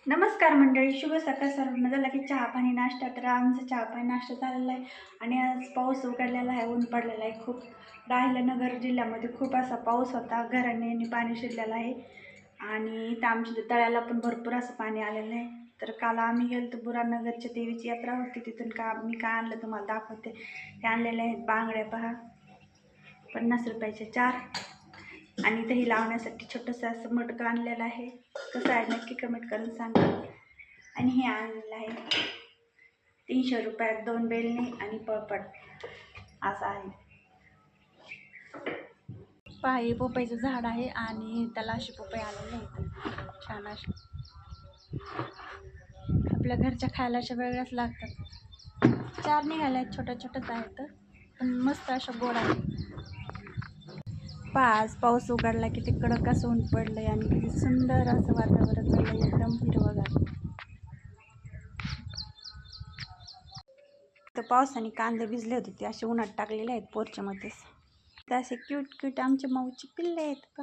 नमस्कार मंडळी, शुभ सकाळ सर्वांना. झाला की चहा पाणी नाश्ता. तर आमचा चहा पाणी नाश्ता झालेला आहे आणि आज पाऊस उघडलेला आहे, ऊन पडलेला आहे खूप. राहिल्यानगर जिल्ह्यामध्ये खूप असा पाऊस होता, घराने पाणी शिरलेलं आहे आणि इथं आमच्या तळ्याला पण भरपूर असं पाणी आलेलं आहे. तर काल आम्ही गेलो तर बुरानगरच्या देवीची यात्रा होती, तिथून मी काय आणलं तुम्हाला दाखवते. हे आणलेले आहेत बांगड्या, पहा 50 रुपयाचे 4. आणि दही लावण्यासाठी छोटंसं असं मटकं आणलेलं आहे. कसं आहे नक्की कमेंट करून सांगा. आणि हे आणलेलं आहे 300 रुपयात 2 बेलणी आणि पळपट असं आहे. पहा, हे पोपईचं झाड आहे आणि त्याला अशी पोपई आलेली आहे छान अशी. आपल्या घरच्या खायला अशा वेगळ्याच लागतात. 4 निघाल्या आहेत, छोट्या छोट्याच आहेत पण मस्त अशा गोड आहेत. आज पाऊस उघडला की ते कडक असं ऊन पडलंय आणि किती सुंदर असं वातावरण झालंय, एकदम हिरवंगार. तर पावसाने कांदे भिजले होते, ते असे उन्हात टाकलेले आहेत पोर्चमध्येच. तर असे क्यूट क्यूट आमचे माऊची पिल्ले आहेत का.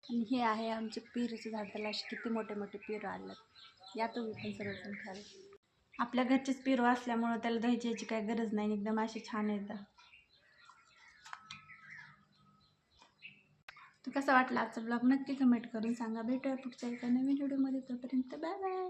आणि हे आहे आमचे पेरूचं झाड, त्याला असे किती मोठे मोठे पेरू आलेत. या तुम्ही पण सर्वजण खायला. आपल्या घरचेच पेरू असल्यामुळं त्याला धुवायची याची काही गरज नाही, एकदम असे छान येतं. तर कसा वाटला आजचा ब्लॉग नक्की कमेंट करून सांगा. भेटूया पुढच्या एका नवीन व्हिडिओमध्ये. तोपर्यंत बाय बाय.